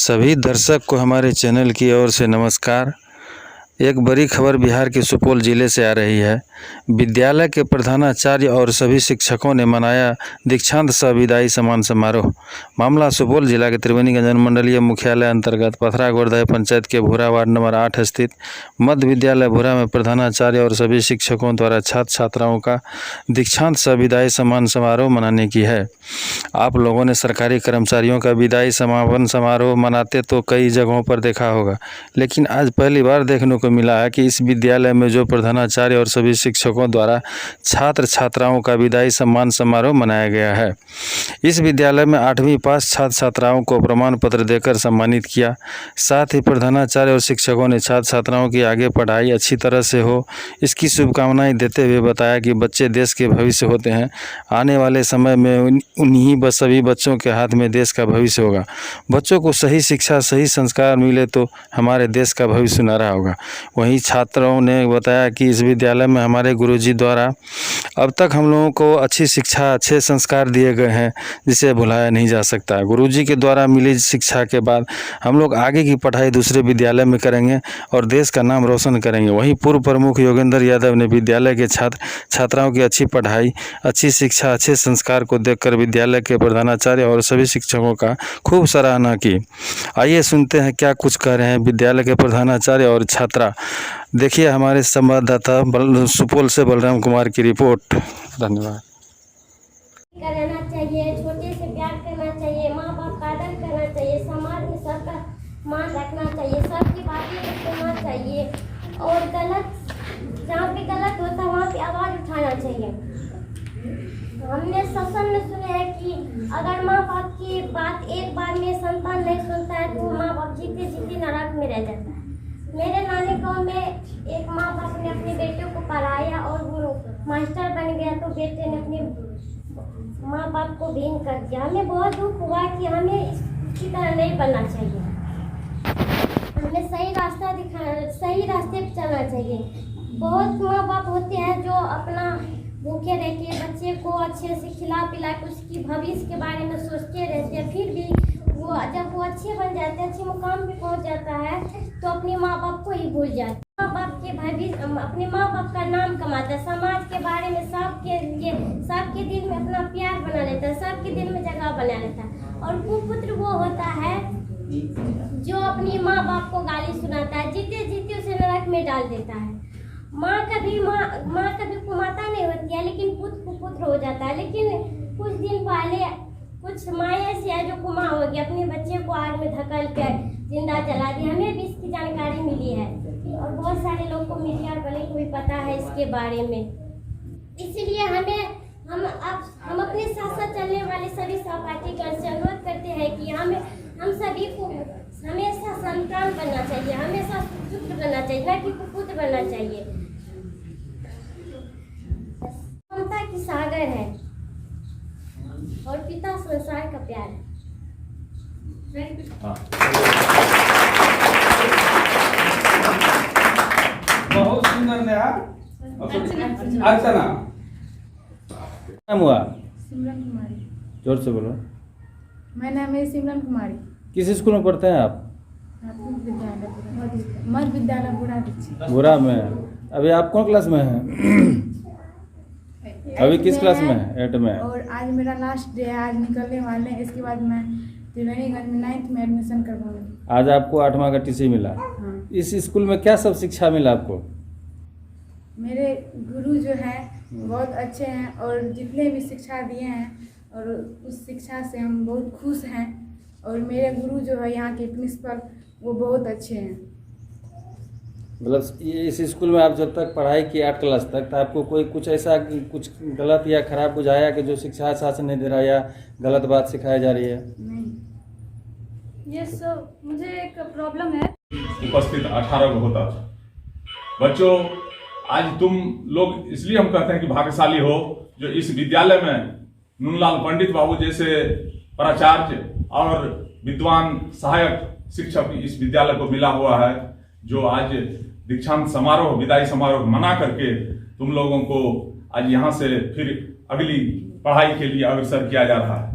सभी दर्शक को हमारे चैनल की ओर से नमस्कार। एक बड़ी खबर बिहार के सुपौल जिले से आ रही है। विद्यालय के प्रधानाचार्य और सभी शिक्षकों ने मनाया दीक्षांत सह विदाई सम्मान समारोह। मामला सुपौल जिला के त्रिवेणीगंज अनुमंडलीय मुख्यालय अंतर्गत पथरा गोरदह पंचायत के भूरा वार्ड नंबर 8 स्थित मध्य विद्यालय भूरा में प्रधानाचार्य और सभी शिक्षकों द्वारा छात्र छात्राओं का दीक्षांत सह विदाई सम्मान समारोह मनाने की है। आप लोगों ने सरकारी कर्मचारियों का विदाई समापन समारोह मनाते तो कई जगहों पर देखा होगा, लेकिन आज पहली बार देखने को मिला है कि इस विद्यालय में जो प्रधानाचार्य और सभी शिक्षकों द्वारा छात्र छात्राओं का विदाई सम्मान समारोह मनाया गया है। इस विद्यालय में 8वीं पास छात्र छात्राओं को प्रमाण पत्र देकर सम्मानित किया। साथ ही प्रधानाचार्य और शिक्षकों ने छात्र छात्राओं की आगे पढ़ाई अच्छी तरह से हो, इसकी शुभकामनाएं देते हुए बताया कि बच्चे देश के भविष्य होते हैं। आने वाले समय में उन्हीं सभी बच्चों के हाथ में देश का भविष्य होगा। बच्चों को सही शिक्षा सही संस्कार मिले तो हमारे देश का भविष्य सुनहरा होगा। वहीं छात्रों ने बताया कि इस विद्यालय में हमारे गुरुजी द्वारा अब तक हम लोगों को अच्छी शिक्षा अच्छे संस्कार दिए गए हैं, जिसे भुलाया नहीं जा सकता। गुरुजी के द्वारा मिली शिक्षा के बाद हम लोग आगे की पढ़ाई दूसरे विद्यालय में करेंगे और देश का नाम रोशन करेंगे। वहीं पूर्व प्रमुख योगेंद्र यादव ने विद्यालय के छात्र छात्राओं की अच्छी पढ़ाई अच्छी शिक्षा अच्छे संस्कार को देखकर विद्यालय के प्रधानाचार्य और सभी शिक्षकों का खूब सराहना की। आइए सुनते हैं क्या कुछ कह रहे हैं विद्यालय के प्रधानाचार्य और छात्रा। देखिए हमारे संवाददाता सुपौल से बलराम कुमार की रिपोर्ट। धन्यवाद। करना चाहिए, छोटे से प्यार करना चाहिए, माँ बाप का आदर करना चाहिए, समाज में सबका मान रखना चाहिए, सबकी बातें सुनना चाहिए और जहाँ पे गलत होता है वहाँ पे आवाज़ उठाना चाहिए। हमने सत्संग में सुने हैं कि अगर माँ बाप की बात एक बार में संतान नहीं सुनता है तो माँ बाप जीते जीते नरक में रह जाता है। मेरे नानी गाँव में एक माँ बाप ने अपने बेटे को पढ़ाया और वो मास्टर बन गया तो बेटे ने अपने माँ बाप को भीन कर दिया। हमें बहुत दुख हुआ कि हमें इसकी तरह नहीं बनना चाहिए। हमें सही रास्ता दिखाना, सही रास्ते पर चलना चाहिए। बहुत माँ बाप होते हैं जो अपना भूखे रह के बच्चे को अच्छे से खिला पिला के उसकी भविष्य के बारे में सोचते रहते हैं, फिर भी वो जब वो अच्छे बन जाते हैं अच्छे मुकाम पे पहुंच जाता है तो अपने माँ बाप को ही भूल जाते हैं। माँ बाप के भविष्य अपने माँ बाप का नाम कमाता है, समाज के बारे में सबके लिए सबके दिल में अपना प्यार बना लेता है, सबके दिल में जगह बना लेता है। और कुपुत्र वो होता है जो अपनी माँ बाप को गाली सुनाता है, जीते जीते उसे नरक में डाल देता है। माँ कभी कुमाता नहीं होती है लेकिन पुत्र कुपुत्र हो जाता है। लेकिन कुछ दिन पहले कुछ माँ ऐसी है जो कुमां हो गई, अपने बच्चे को आग में धकेल कर जिंदा जला दी। हमें भी इसकी जानकारी मिली है और बहुत सारे लोग को मीडिया वाले को भी पता है इसके बारे में। इसलिए हम अपने साथ साथ चलने वाले सभी सहपाठीगण से अनुरोध करते हैं कि हम सभी को हमेशा संतान बनना चाहिए, हमेशा पुत्र बनना चाहिए, न कि कुपुत्र बनना चाहिए। ममता की सागर है और पिता संसार का प्यार है। बहुत सुंदर नेहा। अर्चना नाम हुआ सिमरन कुमारी। जोर से बोलो। मैं नाम है सिमरन कुमारी। किस स्कूल में पढ़ते हैं आप? मध्य विद्यालय बुरा भूरा में। अभी आप कौन क्लास में हैं? अभी किस क्लास में है? 8 में। और आज मेरा लास्ट डे है, आज निकलने वाले हैं। इसके बाद मैं त्रिवेणीगंज में 9th में एडमिशन करवाऊंगी। आज आपको 8वां का टीसी मिला। हाँ। इस स्कूल में क्या सब शिक्षा मिला आपको? मेरे गुरु जो हैं बहुत अच्छे हैं और जितने भी शिक्षा दिए हैं और उस शिक्षा से हम बहुत खुश हैं। और मेरे गुरु जो है यहाँ के प्रिंसिपल वो बहुत अच्छे हैं। मतलब इस स्कूल में आप जब तक पढ़ाई की 8 क्लास तक, तो आपको कोई कुछ ऐसा कुछ गलत या खराब बुझाया कि जो शिक्षा शासन नहीं दे रहा या गलत बात सिखाई जा रही है? नहीं। यस सर, मुझे एक प्रॉब्लम है। उपस्थित 18 होता था। बच्चों, आज तुम लोग इसलिए हम कहते हैं कि भाग्यशाली हो जो इस विद्यालय में नूनलाल पंडित बाबू जैसे प्राचार्य और विद्वान सहायक शिक्षक इस विद्यालय को मिला हुआ है, जो आज दीक्षांत समारोह विदाई समारोह मना करके तुम लोगों को आज यहाँ से फिर अगली पढ़ाई के लिए अग्रसर किया जा रहा है।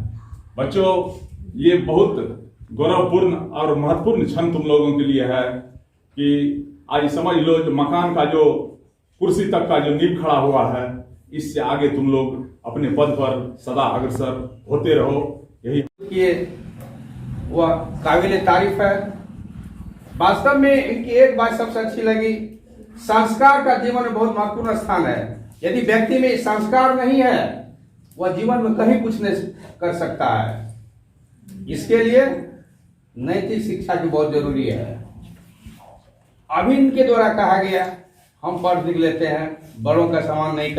बच्चों, ये बहुत गौरवपूर्ण और महत्वपूर्ण क्षण तुम लोगों के लिए है कि आज समझ लो जो मकान का जो कुर्सी तक का जो नींव खड़ा हुआ है, इससे आगे तुम लोग अपने पद पर सदा अग्रसर होते रहो। यही किए वह काबिल तारीफ है। वास्तव में इनकी एक बात सबसे अच्छी लगी, संस्कार का जीवन में बहुत महत्वपूर्ण स्थान है। यदि व्यक्ति में संस्कार नहीं है वह जीवन में कहीं कुछ नहीं कर सकता है। इसके लिए नैतिक शिक्षा की बहुत जरूरी है। अभी इनके द्वारा कहा गया हम पढ़ लिख लेते हैं, बड़ों का सम्मान नहीं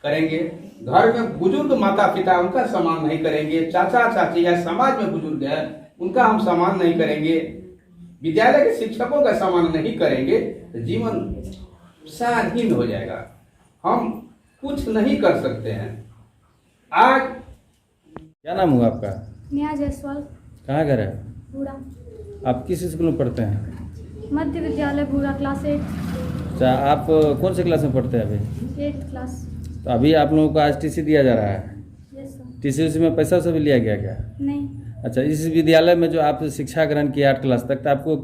करेंगे, घर में बुजुर्ग माता पिता उनका सम्मान नहीं करेंगे, चाचा चाची या समाज में बुजुर्ग है उनका हम सम्मान नहीं करेंगे, विद्यालय के शिक्षकों का सम्मान नहीं करेंगे तो जीवन सारहीन हो जाएगा, हम कुछ नहीं कर सकते हैं। आज क्या नाम हुआ आपका? नेहा जायसवाल, कहाँ घर है? भूरा, आप किस स्कूल में पढ़ते हैं? मध्य विद्यालय भूरा, क्लास 8। अच्छा, आप कौन से क्लास में पढ़ते हैं अभी? 8th class. तो अभी आप लोगों को आज टीसी दिया जा रहा है? Yes sir. टीसी उसी में पैसा भी लिया गया क्या? नहीं। अच्छा, इस विद्यालय में जो आप शिक्षा ग्रहण किए 8 क्लास तक, तो आपको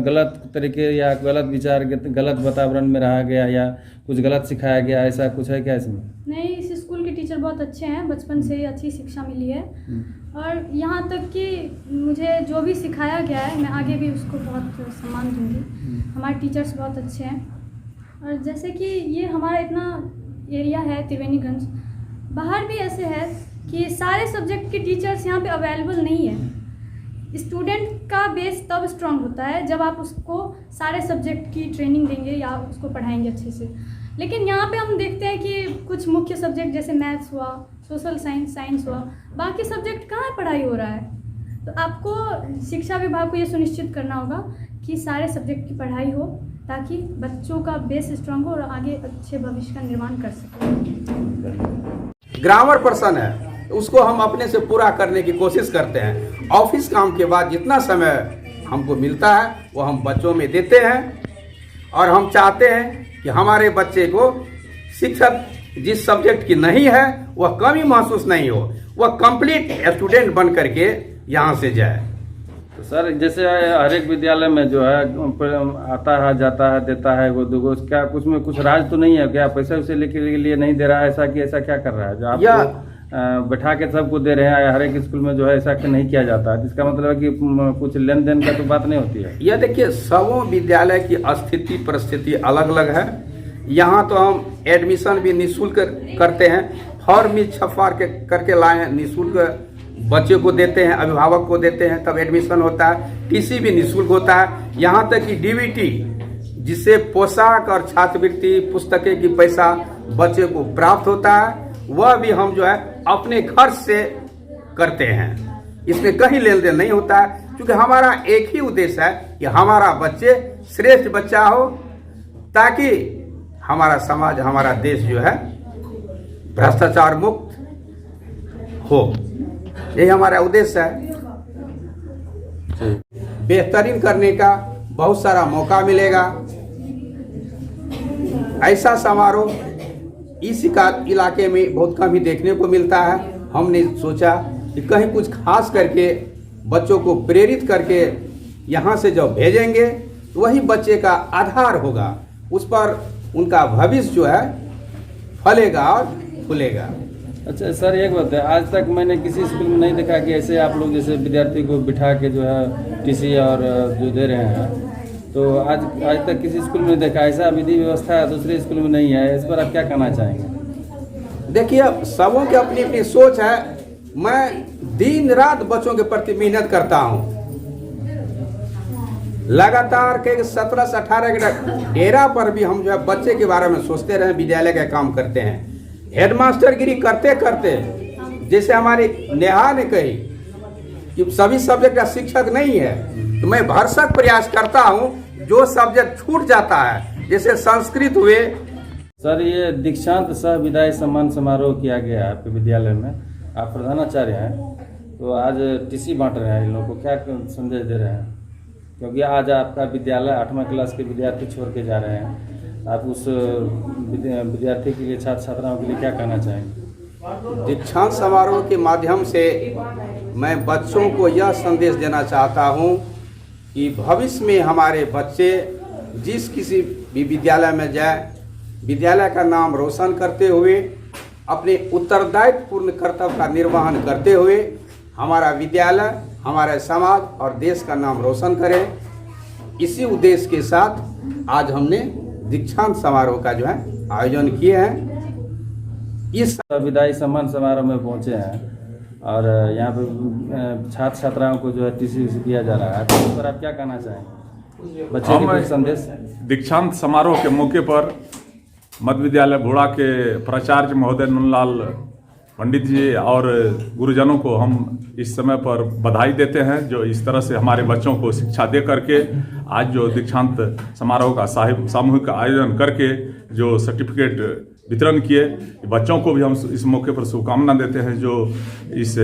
गलत तरीके या गलत विचार, गलत वातावरण में रहा गया या कुछ गलत सिखाया गया, ऐसा कुछ है क्या इसमें? नहीं, इस स्कूल के टीचर बहुत अच्छे हैं, बचपन से ही अच्छी शिक्षा मिली है और यहाँ तक कि मुझे जो भी सिखाया गया है मैं आगे भी उसको बहुत सम्मान दूंगी। हमारे टीचर्स बहुत अच्छे हैं और जैसे कि ये हमारा इतना एरिया है त्रिवेणीगंज, बाहर भी ऐसे है कि सारे सब्जेक्ट के टीचर्स यहाँ पे अवेलेबल नहीं है। स्टूडेंट का बेस तब स्ट्रांग होता है जब आप उसको सारे सब्जेक्ट की ट्रेनिंग देंगे या उसको पढ़ाएंगे अच्छे से। लेकिन यहाँ पे हम देखते हैं कि कुछ मुख्य सब्जेक्ट जैसे मैथ्स हुआ, सोशल साइंस हुआ, बाकी सब्जेक्ट कहाँ पढ़ाई हो रहा है। तो आपको शिक्षा विभाग को ये सुनिश्चित करना होगा कि सारे सब्जेक्ट की पढ़ाई हो ताकि बच्चों का बेस स्ट्रांग हो और आगे अच्छे भविष्य का निर्माण कर सकें। ग्रामर पर्सन है उसको हम अपने से पूरा करने की कोशिश करते हैं। ऑफिस काम के बाद जितना समय हमको मिलता है वो हम बच्चों में देते हैं और हम चाहते हैं कि हमारे बच्चे को शिक्षक जिस सब्जेक्ट की नहीं है वह कमी महसूस नहीं हो, वह कंप्लीट स्टूडेंट बन करके यहाँ से जाए। तो सर, जैसे हर एक विद्यालय में जो है आता है, जाता है, देता है वो दुगो, क्या कुछ में कुछ राज तो नहीं है क्या? पैसा उसे लेके लिए नहीं दे रहा है, ऐसा कि ऐसा क्या कर रहा है जो आप बैठा के सबको दे रहे हैं? हर एक स्कूल में जो है ऐसा नहीं किया जाता है, जिसका मतलब है कि कुछ लेन देन का तो बात नहीं होती है। यह देखिए, सबों विद्यालय की स्थिति परिस्थिति अलग अलग है। यहाँ तो हम एडमिशन भी निःशुल्क करते हैं, फॉर्म भी छपवा करके लाए हैं, निःशुल्क बच्चे को देते हैं, अभिभावक को देते हैं, तब एडमिशन होता है। टीसी भी निःशुल्क होता है। यहाँ तक कि डीबीटी जिससे पोशाक और छात्रवृत्ति पुस्तकें की पैसा बच्चे को प्राप्त होता है, वह भी हम जो है अपने खर्च से करते हैं। इसमें कहीं लेन देन नहीं होता है, क्योंकि हमारा एक ही उद्देश्य है कि हमारा बच्चे श्रेष्ठ बच्चा हो ताकि हमारा समाज, हमारा देश जो है भ्रष्टाचार मुक्त हो। यही हमारा उद्देश्य है। बेहतरीन करने का बहुत सारा मौका मिलेगा। ऐसा समारोह इस इलाके में बहुत कम ही देखने को मिलता है। हमने सोचा कि कहीं कुछ खास करके बच्चों को प्रेरित करके यहाँ से जब भेजेंगे तो वही बच्चे का आधार होगा, उस पर उनका भविष्य जो है फलेगा और फूलेगा। अच्छा सर, एक बात है, आज तक मैंने किसी स्कूल में नहीं देखा कि ऐसे आप लोग जैसे विद्यार्थी को बिठा के जो है टीसी और जो दे रहे हैं, तो आज तक किसी स्कूल में देखा। ऐसा विधि व्यवस्था है दूसरे स्कूल में नहीं है, इस पर आप क्या कहना चाहेंगे? देखिए, सबों की अपनी अपनी सोच है। मैं दिन रात बच्चों के प्रति मेहनत करता हूँ, लगातार के 17 से 18 के डेरा पर भी हम जो है बच्चे के बारे में सोचते रहे, विद्यालय का काम करते हैं। हेडमास्टरगिरी करते करते, जैसे हमारी नेहा ने कही कि सभी सब्जेक्ट का शिक्षक नहीं है, तो मैं भरसक प्रयास करता हूँ जो सब्जेक्ट छूट जाता है, जैसे संस्कृत हुए। सर, ये दीक्षांत सह विदाई सम्मान समारोह किया गया आपके विद्यालय में, आप प्रधानाचार्य हैं, तो आज टीसी बांट रहे हैं, इन लोगों को क्या संदेश दे रहे हैं? क्योंकि आज आपका विद्यालय 8वां क्लास के विद्यार्थी छोड़ के जा रहे हैं, आप उस विद्यार्थी के लिए, छात्र छात्राओं के लिए क्या कहना चाहेंगे? दीक्षांत समारोह के माध्यम से मैं बच्चों को यह संदेश देना चाहता हूँ कि भविष्य में हमारे बच्चे जिस किसी भी विद्यालय में जाए, विद्यालय का नाम रोशन करते हुए अपने उत्तरदायित्व पूर्ण कर्तव्य का निर्वहन करते हुए हमारा विद्यालय, हमारे समाज और देश का नाम रोशन करें। इसी उद्देश्य के साथ आज हमने दीक्षांत समारोह का जो है आयोजन किए हैं। इस विदाई सम्मान समारोह में पहुंचे हैं और यहाँ पे छात्र छात्राओं को जो है टीसी दिया जा रहा है, तो इस पर आप क्या कहना चाहेंगे? बच्चे के कुछ संदेश। दीक्षांत समारोह के मौके पर मध्य विद्यालय भोड़ा के प्राचार्य महोदय नूनलाल पंडित जी और गुरुजनों को हम इस समय पर बधाई देते हैं, जो इस तरह से हमारे बच्चों को शिक्षा दे करके आज जो दीक्षांत समारोह का सामूहिक आयोजन करके जो सर्टिफिकेट वितरण किए, बच्चों को भी हम इस मौके पर शुभकामना देते हैं, जो इस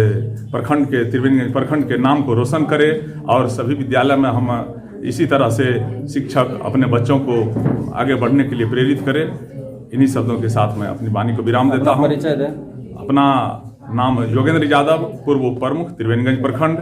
प्रखंड के त्रिवेणीगंज प्रखंड के नाम को रोशन करे और सभी विद्यालय में हम इसी तरह से शिक्षक अपने बच्चों को आगे बढ़ने के लिए प्रेरित करें। इन्हीं शब्दों के साथ मैं अपनी वाणी को विराम देता हूँ। परिचय दें। अपना नाम योगेंद्र यादव, पूर्व प्रमुख त्रिवेणीगंज प्रखंड।